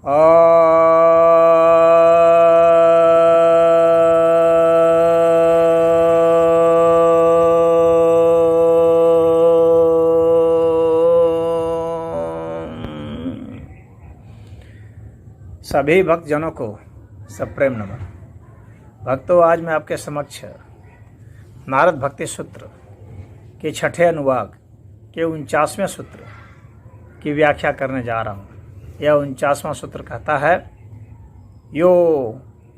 सभी भक्तजनों को सप्रेम नमन। भक्तों, आज मैं आपके समक्ष नारद भक्ति सूत्र के छठे अनुवाक के 49वें सूत्र की व्याख्या करने जा रहा हूँ। यह 49वां सूत्र कहता है, यो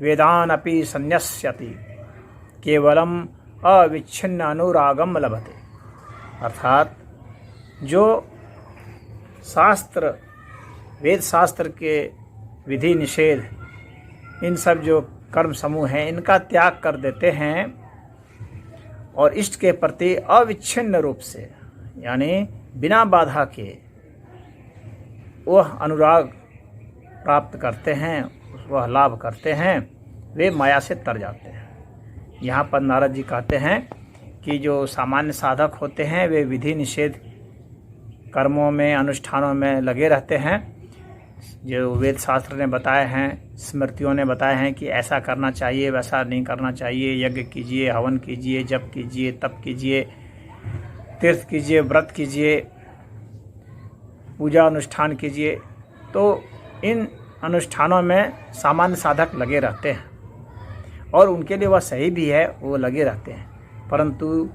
वेदान अपि संन्यस्यति केवलम अविच्छिन्न अनुरागम लभते। अर्थात जो शास्त्र, वेद शास्त्र के विधि निषेध, इन सब जो कर्म समूह हैं, इनका त्याग कर देते हैं और इष्ट के प्रति अविच्छिन्न रूप से, यानी बिना बाधा के वह अनुराग प्राप्त करते हैं, वह लाभ करते हैं, वे माया से तर जाते हैं। यहाँ पर नारद जी कहते हैं कि जो सामान्य साधक होते हैं वे विधि निषेध कर्मों में, अनुष्ठानों में लगे रहते हैं। जो वेद शास्त्र ने बताए हैं, स्मृतियों ने बताए हैं कि ऐसा करना चाहिए, वैसा नहीं करना चाहिए, यज्ञ कीजिए, हवन कीजिए, जप कीजिए, तप कीजिए, तीर्थ कीजिए, व्रत कीजिए, पूजा अनुष्ठान कीजिए। तो इन अनुष्ठानों में सामान्य साधक लगे रहते हैं और उनके लिए वह सही भी है, वो लगे रहते हैं। परंतु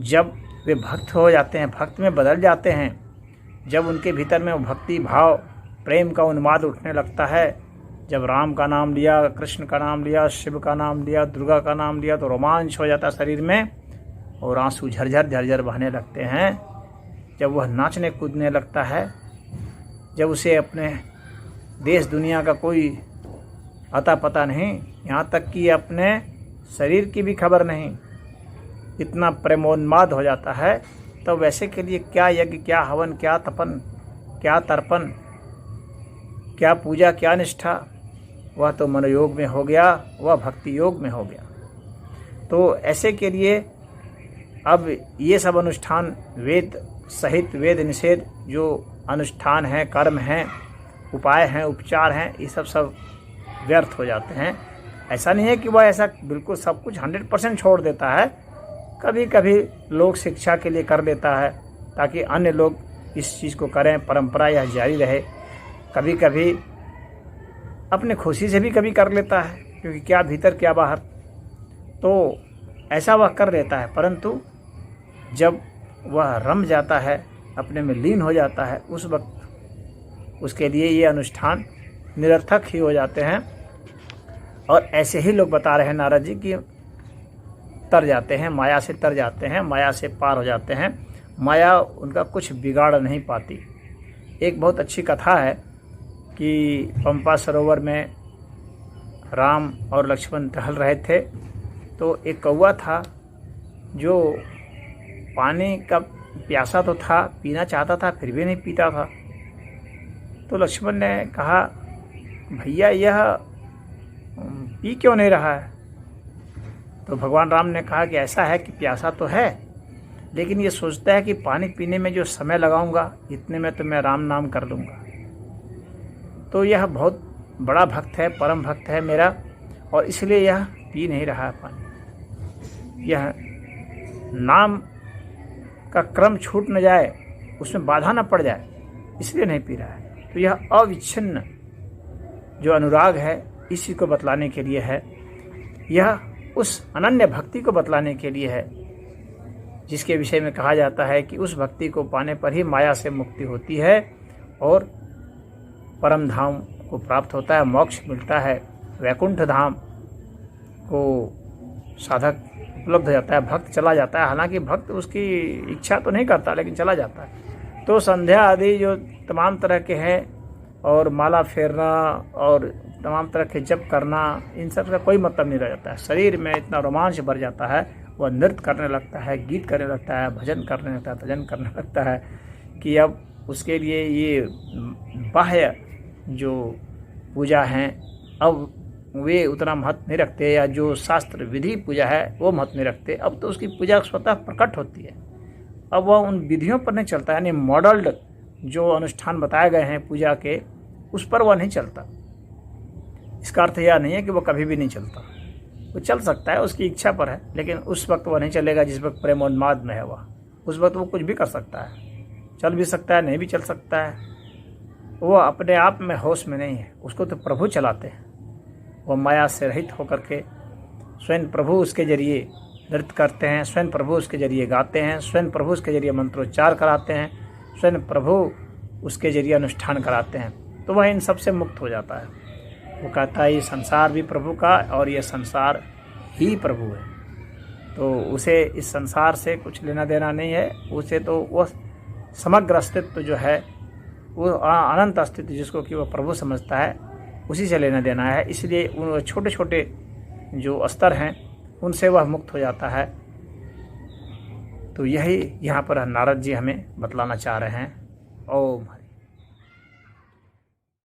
जब वे भक्त हो जाते हैं, भक्त में बदल जाते हैं, जब उनके भीतर में भक्ति भाव, प्रेम का उन्माद उठने लगता है, जब राम का नाम लिया, कृष्ण का नाम लिया, शिव का नाम लिया, दुर्गा का नाम लिया, तो रोमांच हो जाता है शरीर में और आंसू झरझर झरझर बहने लगते हैं। जब वह नाचने कूदने लगता है, जब उसे अपने देश दुनिया का कोई अता पता नहीं, यहाँ तक कि अपने शरीर की भी खबर नहीं, इतना प्रेमोन्माद हो जाता है, तो वैसे के लिए क्या यज्ञ, क्या हवन, क्या तपन, क्या तर्पण, क्या पूजा, क्या निष्ठा, वह तो मनोयोग में हो गया, वह भक्ति योग में हो गया। तो ऐसे के लिए अब ये सब अनुष्ठान, वेद सहित वेद निषेध जो अनुष्ठान हैं, कर्म हैं, उपाय हैं, उपचार हैं, ये सब व्यर्थ हो जाते हैं। ऐसा नहीं है कि वह ऐसा बिल्कुल सब कुछ 100% छोड़ देता है। कभी कभी लोग शिक्षा के लिए कर लेता है ताकि अन्य लोग इस चीज़ को करें, परंपरा यह जारी रहे। कभी कभी अपने खुशी से भी कभी कर लेता है, क्योंकि क्या भीतर क्या बाहर, तो ऐसा वह कर लेता है। परंतु जब वह रम जाता है, अपने में लीन हो जाता है, उस वक्त उसके लिए ये अनुष्ठान निरर्थक ही हो जाते हैं। और ऐसे ही लोग बता रहे हैं नारद जी कि तर जाते हैं, माया से तर जाते हैं, माया से पार हो जाते हैं, माया उनका कुछ बिगाड़ नहीं पाती। एक बहुत अच्छी कथा है कि पंपा सरोवर में राम और लक्ष्मण टहल रहे थे, तो एक कौवा था जो पानी का प्यासा तो था, पीना चाहता था, फिर भी नहीं पीता था। तो लक्ष्मण ने कहा, भैया यह पी क्यों नहीं रहा है? तो भगवान राम ने कहा कि ऐसा है कि प्यासा तो है, लेकिन ये सोचता है कि पानी पीने में जो समय लगाऊंगा, इतने में तो मैं राम नाम कर लूँगा। तो यह बहुत बड़ा भक्त है, परम भक्त है मेरा, और इसलिए यह पी नहीं रहा है पानी। यह नाम का क्रम छूट न जाए, उसमें बाधा न पड़ जाए, इसलिए नहीं पी रहा है। तो यह अविच्छिन्न जो अनुराग है, इसी को बतलाने के लिए है। यह उस अनन्य भक्ति को बतलाने के लिए है जिसके विषय में कहा जाता है कि उस भक्ति को पाने पर ही माया से मुक्ति होती है और परम धाम को प्राप्त होता है, मोक्ष मिलता है, वैकुंठ धाम को साधक उपलब्ध हो जाता है, भक्त चला जाता है। हालांकि भक्त उसकी इच्छा तो नहीं करता, लेकिन चला जाता है। तो संध्या आदि जो तमाम तरह के हैं, और माला फेरना और तमाम तरह के जप करना, इन सब का कोई मतलब नहीं रह जाता है। शरीर में इतना रोमांच भर जाता है, वह नृत्य करने लगता है, गीत करने लगता है, भजन करने लगता है, भजन करने लगता है कि अब उसके लिए ये बाह्य जो पूजा हैं अब वे उतना महत्व नहीं रखते, या जो शास्त्र विधि पूजा है वो महत्व नहीं रखते। अब तो उसकी पूजा स्वतः प्रकट होती है, अब वह उन विधियों पर नहीं चलता। यानी मॉडल्ड जो अनुष्ठान बताए गए हैं पूजा के, उस पर वह नहीं चलता। इसका अर्थ यह नहीं है कि वह कभी भी नहीं चलता, वो चल सकता है, उसकी इच्छा पर है, लेकिन उस वक्त वह नहीं चलेगा जिस वक्त प्रेमोन्माद में है वह। उस वक्त वो कुछ भी कर सकता है, चल भी सकता है, नहीं भी चल सकता है। वो अपने आप में होश में नहीं है, उसको तो प्रभु चलाते हैं। वह माया से रहित होकर के स्वयं प्रभु उसके जरिए नृत्य करते हैं, स्वयं प्रभु उसके जरिए गाते हैं, स्वयं प्रभु उसके जरिए मंत्रोच्चार कराते हैं, स्वयं प्रभु उसके जरिए अनुष्ठान कराते हैं। तो वह इन सब से मुक्त हो जाता है। वो कहता है ये संसार भी प्रभु का और ये संसार ही प्रभु है। तो उसे इस संसार से कुछ लेना देना नहीं है। उसे तो वह समग्र अस्तित्व जो है, वो अनंत अस्तित्व जिसको कि वह प्रभु समझता है, उसी से लेना देना है। इसलिए उन छोटे छोटे जो स्तर हैं उनसे वह मुक्त हो जाता है। तो यही यहाँ पर नारद जी हमें बतलाना चाह रहे हैं। ओम।